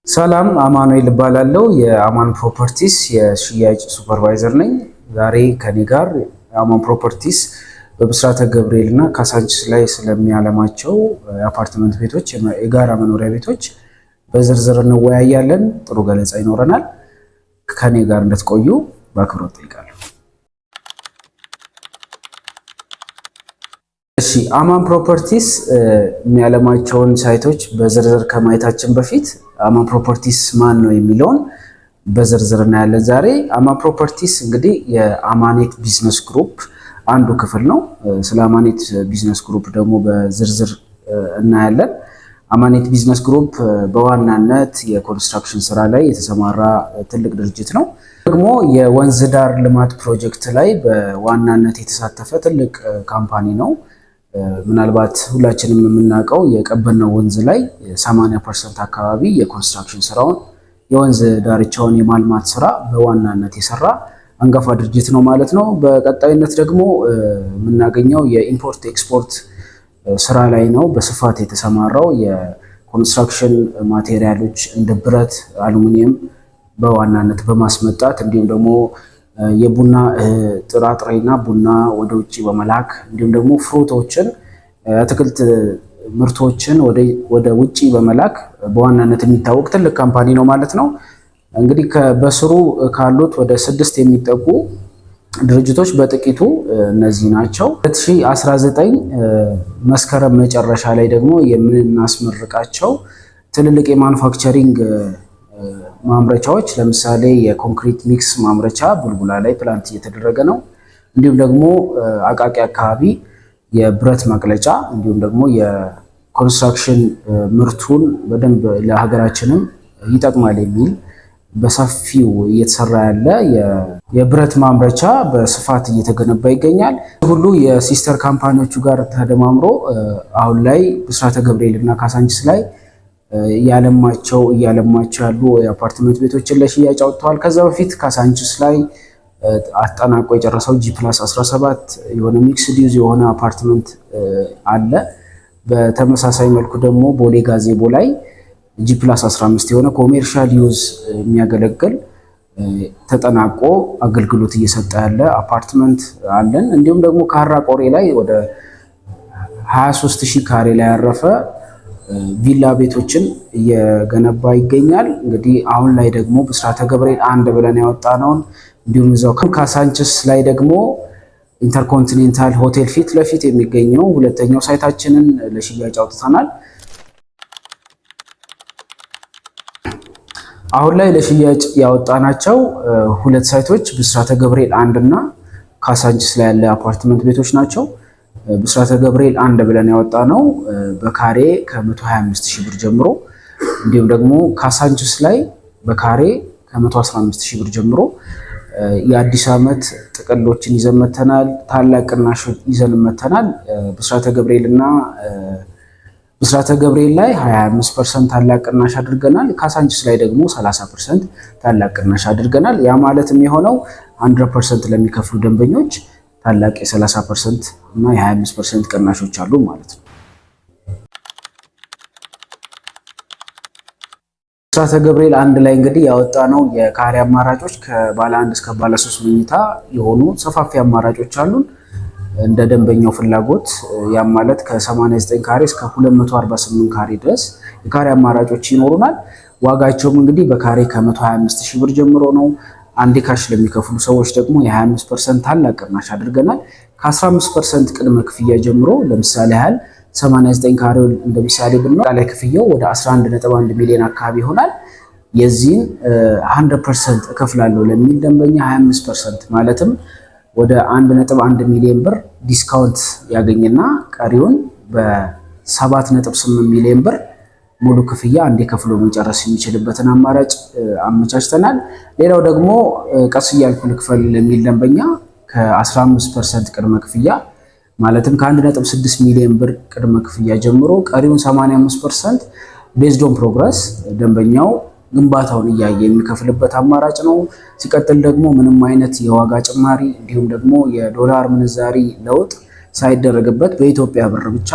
ሰላም አማኑኤል እባላለሁ። የአማን ፕሮፐርቲስ የሽያጭ ሱፐርቫይዘር ነኝ። ዛሬ ከኔ ጋር አማን ፕሮፐርቲስ በብስራተ ገብርኤል እና ካሳንቺስ ላይ ስለሚያለማቸው የአፓርትመንት ቤቶች፣ የጋራ መኖሪያ ቤቶች በዝርዝር እንወያያለን። ጥሩ ገለጻ ይኖረናል። ከኔ ጋር እንድትቆዩ በአክብሮት ጠይቃለሁ። እሺ፣ አማን ፕሮፐርቲስ የሚያለማቸውን ሳይቶች በዝርዝር ከማየታችን በፊት አማን ፕሮፐርቲስ ማን ነው የሚለውን በዝርዝር እናያለን። ዛሬ አማን ፕሮፐርቲስ እንግዲህ የአማኔት ቢዝነስ ግሩፕ አንዱ ክፍል ነው። ስለ አማኔት ቢዝነስ ግሩፕ ደግሞ በዝርዝር እናያለን። አማኔት ቢዝነስ ግሩፕ በዋናነት የኮንስትራክሽን ስራ ላይ የተሰማራ ትልቅ ድርጅት ነው። ደግሞ የወንዝ ዳር ልማት ፕሮጀክት ላይ በዋናነት የተሳተፈ ትልቅ ካምፓኒ ነው። ምናልባት ሁላችንም የምናውቀው የቀበናው ወንዝ ላይ 80% አካባቢ የኮንስትራክሽን ስራውን የወንዝ ዳርቻውን የማልማት ስራ በዋናነት የሰራ አንጋፋ ድርጅት ነው ማለት ነው። በቀጣይነት ደግሞ የምናገኘው የኢምፖርት ኤክስፖርት ስራ ላይ ነው በስፋት የተሰማራው። የኮንስትራክሽን ማቴሪያሎች እንደ ብረት፣ አሉሚኒየም በዋናነት በማስመጣት እንዲሁም ደግሞ የቡና ጥራጥሬና ቡና ወደ ውጭ በመላክ እንዲሁም ደግሞ ፍሩቶችን፣ አትክልት ምርቶችን ወደ ውጭ በመላክ በዋናነት የሚታወቅ ትልቅ ካምፓኒ ነው ማለት ነው። እንግዲህ በስሩ ካሉት ወደ 6 የሚጠጉ ድርጅቶች በጥቂቱ እነዚህ ናቸው። 2019 መስከረም መጨረሻ ላይ ደግሞ የምናስመርቃቸው ትልልቅ የማኑፋክቸሪንግ ማምረቻዎች ለምሳሌ የኮንክሪት ሚክስ ማምረቻ ቡልቡላ ላይ ፕላንት እየተደረገ ነው። እንዲሁም ደግሞ አቃቂ አካባቢ የብረት መቅለጫ እንዲሁም ደግሞ የኮንስትራክሽን ምርቱን በደንብ ለሀገራችንም ይጠቅማል የሚል በሰፊው እየተሰራ ያለ የብረት ማምረቻ በስፋት እየተገነባ ይገኛል። ሁሉ የሲስተር ካምፓኒዎቹ ጋር ተደማምሮ አሁን ላይ ብስራተ ገብርኤል እና ካሳንቺስ ላይ እያለማቸው ያሉ የአፓርትመንት ቤቶችን ለሽያጭ አውጥተዋል። ከዛ በፊት ካሳንቺስ ላይ አጠናቆ የጨረሰው G+17 የሆነ ሚክስድ ዩዝ የሆነ አፓርትመንት አለ። በተመሳሳይ መልኩ ደግሞ ቦሌ ጋዜቦ ላይ G+15 የሆነ ኮሜርሻል ዩዝ የሚያገለግል ተጠናቆ አገልግሎት እየሰጠ ያለ አፓርትመንት አለን። እንዲሁም ደግሞ ካራ ቆሬ ላይ ወደ 23000 ካሬ ላይ ያረፈ ቪላ ቤቶችን እየገነባ ይገኛል። እንግዲህ አሁን ላይ ደግሞ ብስራተ ገብርኤል አንድ ብለን ያወጣነውን እንዲሁም እዛው ካሳንቺስ ላይ ደግሞ ኢንተርኮንቲኔንታል ሆቴል ፊት ለፊት የሚገኘው ሁለተኛው ሳይታችንን ለሽያጭ አውጥተናል። አሁን ላይ ለሽያጭ ያወጣናቸው 2 ሳይቶች ብስራተ ገብርኤል አንድ እና ካሳንቺስ ላይ ያለ አፓርትመንት ቤቶች ናቸው። ብስራተ ገብርኤል አንድ ብለን ያወጣ ነው በካሬ ከ125,000 ብር ጀምሮ፣ እንዲሁም ደግሞ ካሳንቺስ ላይ በካሬ ከ115,000 ብር ጀምሮ የአዲስ ዓመት ጥቅሎችን ይዘን መተናል። ታላቅ ቅናሽ ይዘን መተናል። ብስራተ ገብርኤል ላይ 25% ታላቅ ቅናሽ አድርገናል። ካሳንቺስ ላይ ደግሞ 30% ታላቅ ቅናሽ አድርገናል። ያ ማለት የሚሆነው 100% ለሚከፍሉ ደንበኞች ታላቅ የ30% እና የ25% ቅናሾች አሉ ማለት ነው። ብስራተ ገብርኤል አንድ ላይ እንግዲህ ያወጣ ነው የካሬ አማራጮች ከባለ 1 እስከ ባለ 3 መኝታ የሆኑ ሰፋፊ አማራጮች አሉን እንደ ደንበኛው ፍላጎት። ያም ማለት ከ89 ካሬ እስከ 248 ካሬ ድረስ የካሬ አማራጮች ይኖሩናል። ዋጋቸውም እንግዲህ በካሬ ከ125,000 ብር ጀምሮ ነው። አንድ ካሽ ለሚከፍሉ ሰዎች ደግሞ የ25% ታላቅ ቅናሽ አድርገናል። ከ15% ቅድመ ክፍያ ጀምሮ ለምሳሌ ያህል 89 ካሬው እንደ ምሳሌ ብንወስድ ላይ ክፍያው ወደ 11.1 ሚሊዮን አካባቢ ይሆናል። የዚህን 100% እከፍላለሁ ለሚል ደንበኛ 25% ማለትም ወደ 1.1 ሚሊዮን ብር ዲስካውንት ያገኝና ቀሪውን በ7.8 ሚሊዮን ብር ሙሉ ክፍያ አንዴ ከፍሎ መጨረስ የሚችልበትን አማራጭ አመቻችተናል። ሌላው ደግሞ ቀስ እያልኩ ልክፈል ለሚል ደንበኛ ከ15% ቅድመ ክፍያ ማለትም ከ1.6 ሚሊዮን ብር ቅድመ ክፍያ ጀምሮ ቀሪውን 85% ቤዝድ ኦን ፕሮግረስ ደንበኛው ግንባታውን እያየ የሚከፍልበት አማራጭ ነው። ሲቀጥል ደግሞ ምንም አይነት የዋጋ ጭማሪ እንዲሁም ደግሞ የዶላር ምንዛሪ ለውጥ ሳይደረግበት በኢትዮጵያ ብር ብቻ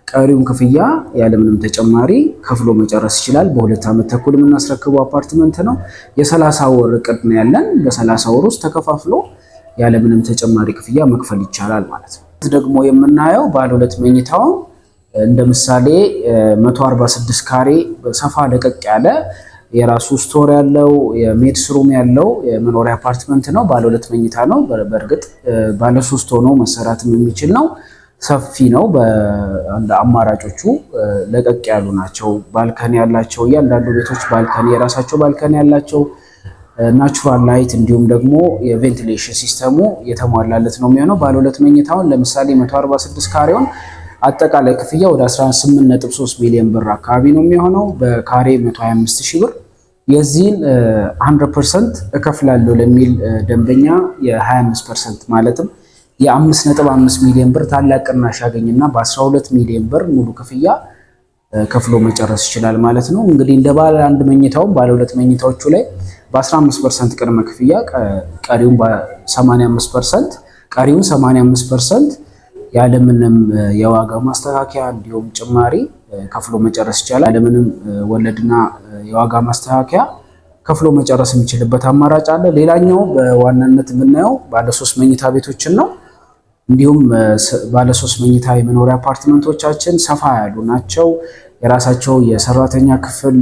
ቀሪውን ክፍያ ያለምንም ተጨማሪ ከፍሎ መጨረስ ይችላል። በ2 ዓመት ተኩል የምናስረክበው አፓርትመንት ነው። የ30 ወር እቅድ ነው ያለን። በ30 ወር ውስጥ ተከፋፍሎ ያለምንም ተጨማሪ ክፍያ መክፈል ይቻላል ማለት ነው። ደግሞ የምናየው ባለ 2 መኝታው እንደ ምሳሌ 146 ካሬ ሰፋ ለቀቅ ያለ የራሱ ስቶር ያለው የሜድስ ሩም ያለው የመኖሪያ አፓርትመንት ነው። ባለ 2 መኝታ ነው። በእርግጥ ባለ 3 ሆኖ መሰራትም የሚችል ነው። ሰፊ ነው። በአንድ አማራጮቹ ለቀቅ ያሉ ናቸው። ባልከኒ ያላቸው እያንዳንዱ ቤቶች ባልከኒ የራሳቸው ባልከኒ ያላቸው ናቹራል ላይት እንዲሁም ደግሞ የቬንቲሌሽን ሲስተሙ የተሟላለት ነው የሚሆነው። ባለ 2 መኝታውን ለምሳሌ 146 ካሬውን አጠቃላይ ክፍያ ወደ 18.3 ሚሊዮን ብር አካባቢ ነው የሚሆነው። በካሬ 125,000 ብር። የዚህን 100% እከፍላለሁ ለሚል ደንበኛ የ25% ማለትም የ5.5 ሚሊዮን ብር ታላቅ ቅናሽ ያገኝና በ12 ሚሊዮን ብር ሙሉ ክፍያ ከፍሎ መጨረስ ይችላል ማለት ነው። እንግዲህ እንደ ባለ 1 መኝታው ባለ 2 መኝታዎቹ ላይ በ15% ቅድመ ክፍያ ቀሪውን በ85% ቀሪውን 85% ያለምንም የዋጋ ማስተካከያ እንዲሁም ጭማሪ ከፍሎ መጨረስ ይቻላል። ያለምንም ወለድና የዋጋ ማስተካከያ ከፍሎ መጨረስ የሚችልበት አማራጭ አለ። ሌላኛው በዋናነት የምናየው ባለ 3 መኝታ ቤቶችን ነው። እንዲሁም ባለ 3 መኝታ የመኖሪያ አፓርትመንቶቻችን ሰፋ ያሉ ናቸው። የራሳቸው የሰራተኛ ክፍል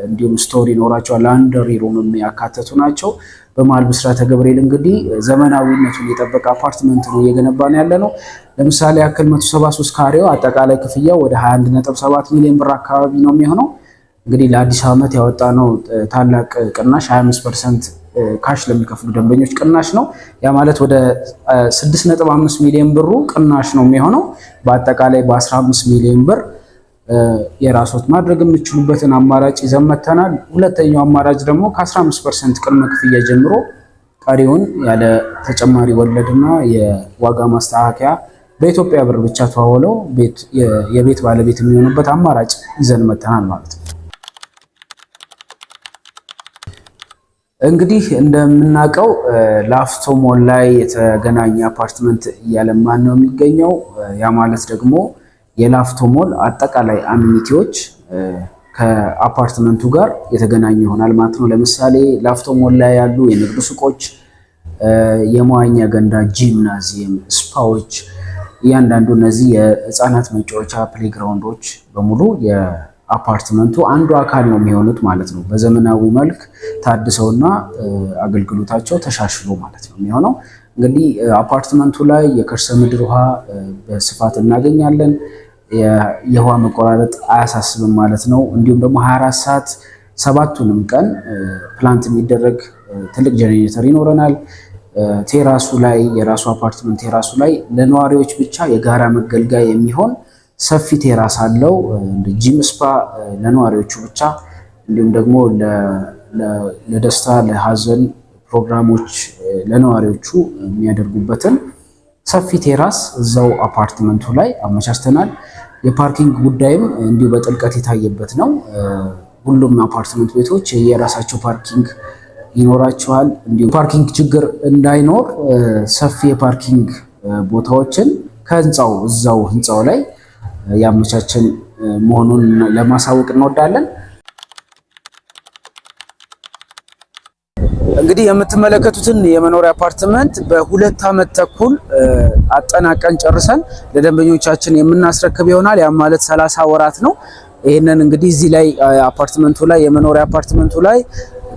እንዲሁም ስቶር ይኖራቸዋል። ላንደሪ ሩምም ያካተቱ ናቸው። በመሃል ብስራተ ገብርኤል እንግዲህ ዘመናዊነቱን የጠበቀ አፓርትመንት ነው እየገነባን ያለ ነው። ለምሳሌ ያክል 173 ካሬው አጠቃላይ ክፍያው ወደ 21.7 ሚሊዮን ብር አካባቢ ነው የሚሆነው። እንግዲህ ለአዲስ ዓመት ያወጣነው ታላቅ ቅናሽ 25% ካሽ ለሚከፍሉ ደንበኞች ቅናሽ ነው። ያ ማለት ወደ 6.5 ሚሊዮን ብሩ ቅናሽ ነው የሚሆነው። በአጠቃላይ በ15 ሚሊዮን ብር የራስዎት ማድረግ የምትችሉበትን አማራጭ ይዘን መጥተናል። ሁለተኛው አማራጭ ደግሞ ከ15% ቅድመ ክፍያ ጀምሮ ቀሪውን ያለ ተጨማሪ ወለድና የዋጋ ማስተካከያ በኢትዮጵያ ብር ብቻ ተዋውለው የቤት ባለቤት የሚሆኑበት አማራጭ ይዘን መጥተናል ማለት ነው። እንግዲህ እንደምናውቀው ላፍቶ ሞል ላይ የተገናኘ አፓርትመንት እያለማን ነው የሚገኘው። ያ ማለት ደግሞ የላፍቶ ሞል አጠቃላይ አሚኒቲዎች ከአፓርትመንቱ ጋር የተገናኘ ይሆናል ማለት ነው። ለምሳሌ ላፍቶ ሞል ላይ ያሉ የንግድ ሱቆች፣ የመዋኛ ገንዳ፣ ጂምናዚየም፣ ስፓዎች፣ እያንዳንዱ እነዚህ የህፃናት መጫወቻ ፕሌግራውንዶች በሙሉ የአፓርትመንቱ አንዱ አካል ነው የሚሆኑት ማለት ነው። በዘመናዊ መልክ ታድሰውና አገልግሎታቸው ተሻሽሎ ማለት ነው የሚሆነው። እንግዲህ አፓርትመንቱ ላይ የከርሰ ምድር ውሃ በስፋት እናገኛለን። የውሃ መቆራረጥ አያሳስብም ማለት ነው። እንዲሁም ደግሞ 24 ሰዓት 7ቱንም ቀን ፕላንት የሚደረግ ትልቅ ጄኔሬተር ይኖረናል። ቴራሱ ላይ የራሱ አፓርትመንት ቴራሱ ላይ ለነዋሪዎች ብቻ የጋራ መገልገያ የሚሆን ሰፊ ቴራስ አለው። እንደ ጂም ስፓ ለነዋሪዎቹ ብቻ እንዲሁም ደግሞ ለደስታ ለሀዘን ፕሮግራሞች ለነዋሪዎቹ የሚያደርጉበትን ሰፊ ቴራስ እዛው አፓርትመንቱ ላይ አመቻችተናል። የፓርኪንግ ጉዳይም እንዲሁ በጥልቀት የታየበት ነው። ሁሉም አፓርትመንት ቤቶች የራሳቸው ፓርኪንግ ይኖራቸዋል። እንዲሁም ፓርኪንግ ችግር እንዳይኖር ሰፊ የፓርኪንግ ቦታዎችን ከህንፃው እዛው ህንፃው ላይ ያመቻችን መሆኑን ለማሳወቅ እንወዳለን። እንግዲህ የምትመለከቱትን የመኖሪያ አፓርትመንት በ2 ዓመት ተኩል አጠናቀን ጨርሰን ለደንበኞቻችን የምናስረክብ ይሆናል። ያ ማለት 30 ወራት ነው። ይሄንን እንግዲህ እዚህ ላይ አፓርትመንቱ ላይ የመኖሪያ አፓርትመንቱ ላይ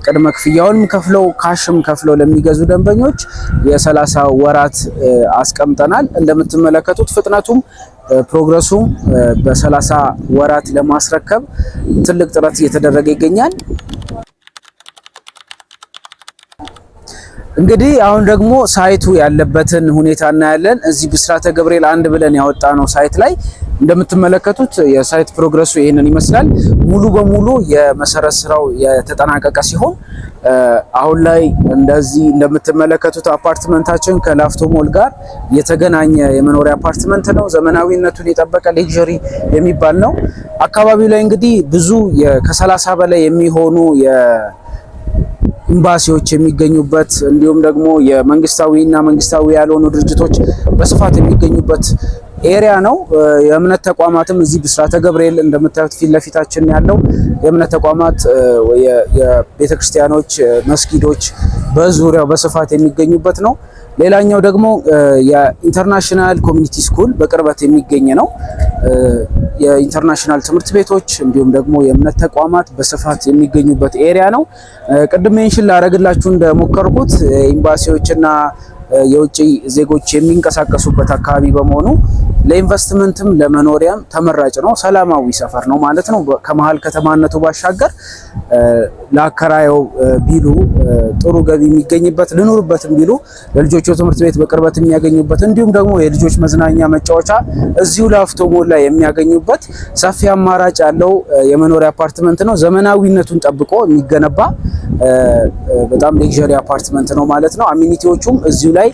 ቅድመ ክፍያውንም ከፍለው ካሽም ከፍለው ለሚገዙ ደንበኞች የ30 ወራት አስቀምጠናል። እንደምትመለከቱት ፍጥነቱም ፕሮግረሱም በ30 ወራት ለማስረከብ ትልቅ ጥረት እየተደረገ ይገኛል። እንግዲህ አሁን ደግሞ ሳይቱ ያለበትን ሁኔታ እናያለን። እዚህ ብስራተ ገብርኤል 1 ብለን ያወጣነው ሳይት ላይ እንደምትመለከቱት የሳይት ፕሮግረሱ ይሄንን ይመስላል። ሙሉ በሙሉ የመሰረት ስራው የተጠናቀቀ ሲሆን አሁን ላይ እንደዚህ እንደምትመለከቱት አፓርትመንታችን ከላፍቶ ሞል ጋር የተገናኘ የመኖሪያ አፓርትመንት ነው። ዘመናዊነቱን የጠበቀ ሌክዠሪ የሚባል ነው። አካባቢው ላይ እንግዲህ ብዙ ከ30 በላይ የሚሆኑ ኤምባሲዎች የሚገኙበት እንዲሁም ደግሞ የመንግስታዊና መንግስታዊ ያልሆኑ ድርጅቶች በስፋት የሚገኙበት ኤሪያ ነው። የእምነት ተቋማትም እዚህ ብስራተ ገብርኤል እንደምታዩት ፊት ለፊታችን ያለው የእምነት ተቋማት የቤተክርስቲያኖች መስጊዶች በዙሪያው በስፋት የሚገኙበት ነው። ሌላኛው ደግሞ የኢንተርናሽናል ኮሚኒቲ ስኩል በቅርበት የሚገኝ ነው። የኢንተርናሽናል ትምህርት ቤቶች እንዲሁም ደግሞ የእምነት ተቋማት በስፋት የሚገኙበት ኤሪያ ነው። ቅድም ሜንሽን ላደርግላችሁ እንደሞከርኩት ኤምባሲዎችና የውጭ ዜጎች የሚንቀሳቀሱበት አካባቢ በመሆኑ ለኢንቨስትመንትም ለመኖሪያም ተመራጭ ነው። ሰላማዊ ሰፈር ነው ማለት ነው። ከመሃል ከተማነቱ ባሻገር ለአከራየው ቢሉ ጥሩ ገቢ የሚገኝበት፣ ልኑርበትም ቢሉ ለልጆቹ ትምህርት ቤት በቅርበት የሚያገኙበት፣ እንዲሁም ደግሞ የልጆች መዝናኛ መጫወቻ እዚሁ ላፍቶ ሞል ላይ የሚያገኙበት ሰፊ አማራጭ ያለው የመኖሪያ አፓርትመንት ነው። ዘመናዊነቱን ጠብቆ የሚገነባ በጣም ሌክዠሪ አፓርትመንት ነው ማለት ነው። አሚኒቲዎቹም እዚሁ ላይ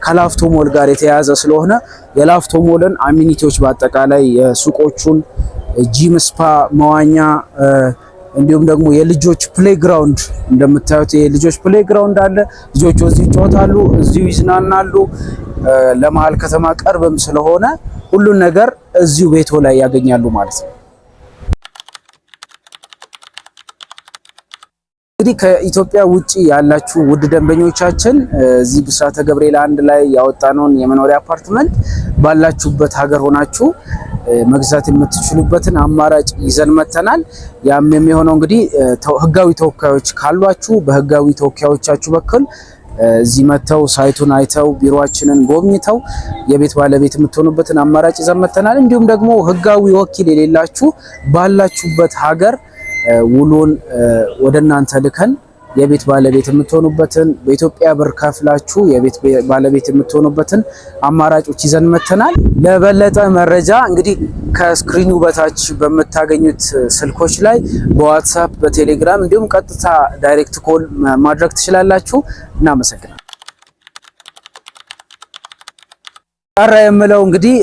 ከላፍቶ ሞል ጋር የተያያዘ ስለሆነ የላፍቶ ሞልን አሚኒቲዎች በአጠቃላይ የሱቆቹን ጂም፣ ስፓ፣ መዋኛ እንዲሁም ደግሞ የልጆች ፕሌግራውንድ እንደምታዩት የልጆች ፕሌግራውንድ አለ። ልጆቹ እዚሁ ይጫወታሉ፣ እዚሁ ይዝናናሉ። ለመሃል ከተማ ቅርብም ስለሆነ ሁሉን ነገር እዚሁ ቤቶ ላይ ያገኛሉ ማለት ነው። እንግዲህ ከኢትዮጵያ ውጪ ያላችሁ ውድ ደንበኞቻችን እዚህ ብስራተ ገብርኤል አንድ ላይ ያወጣነውን የመኖሪያ አፓርትመንት ባላችሁበት ሀገር ሆናችሁ መግዛት የምትችሉበትን አማራጭ ይዘን መተናል። ያም የሚሆነው እንግዲህ ህጋዊ ተወካዮች ካሏችሁ በህጋዊ ተወካዮቻችሁ በኩል እዚህ መተው ሳይቱን አይተው ቢሮአችንን ጎብኝተው የቤት ባለቤት የምትሆኑበትን አማራጭ ይዘን መተናል። እንዲሁም ደግሞ ህጋዊ ወኪል የሌላችሁ ባላችሁበት ሀገር ውሉን ወደ እናንተ ልከን የቤት ባለቤት የምትሆኑበትን በኢትዮጵያ ብር ከፍላችሁ የቤት ባለቤት የምትሆኑበትን አማራጮች ይዘን መተናል። ለበለጠ መረጃ እንግዲህ ከስክሪኑ በታች በምታገኙት ስልኮች ላይ በዋትስአፕ በቴሌግራም እንዲሁም ቀጥታ ዳይሬክት ኮል ማድረግ ትችላላችሁ። እናመሰግናለን። ቀረ የምለው እንግዲህ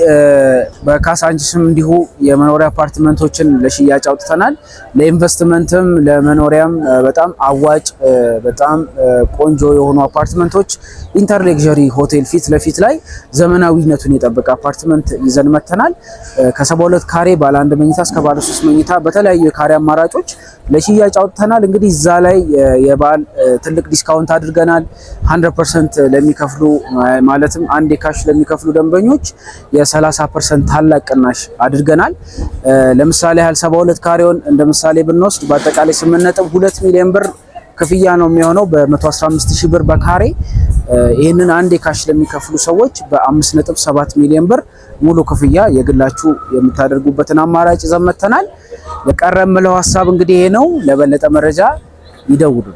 በካሳንቺስም እንዲሁ የመኖሪያ አፓርትመንቶችን ለሽያጭ አውጥተናል። ለኢንቨስትመንትም ለመኖሪያም በጣም አዋጭ በጣም ቆንጆ የሆኑ አፓርትመንቶች ኢንተር ሌክዠሪ ሆቴል ፊት ለፊት ላይ ዘመናዊነቱን የጠበቀ አፓርትመንት ይዘን መተናል። ከ72 ካሬ ባለ 1 መኝታ እስከ ባለ 3 መኝታ በተለያዩ የካሬ አማራጮች ለሽያጭ አውጥተናል። እንግዲህ እዛ ላይ የበዓል ትልቅ ዲስካውንት አድርገናል። 100% ለሚከፍሉ ማለትም አንድ ካሽ ለሚከፍሉ ደንበኞች የ30% ታላቅ ቅናሽ አድርገናል። ለምሳሌ 72 ካሬውን እንደምሳሌ ብንወስድ በአጠቃላይ 8.2 ሚሊዮን ብር ክፍያ ነው የሚሆነው በ115000 ብር በካሬ። ይህንን አንድ ካሽ ለሚከፍሉ ሰዎች በ5.7 ሚሊዮን ብር ሙሉ ክፍያ የግላችሁ የምታደርጉበትን አማራጭ ይዘን መተናል። የቀረ የምለው ሀሳብ እንግዲህ ይሄ ነው። ለበለጠ መረጃ ይደውሉ።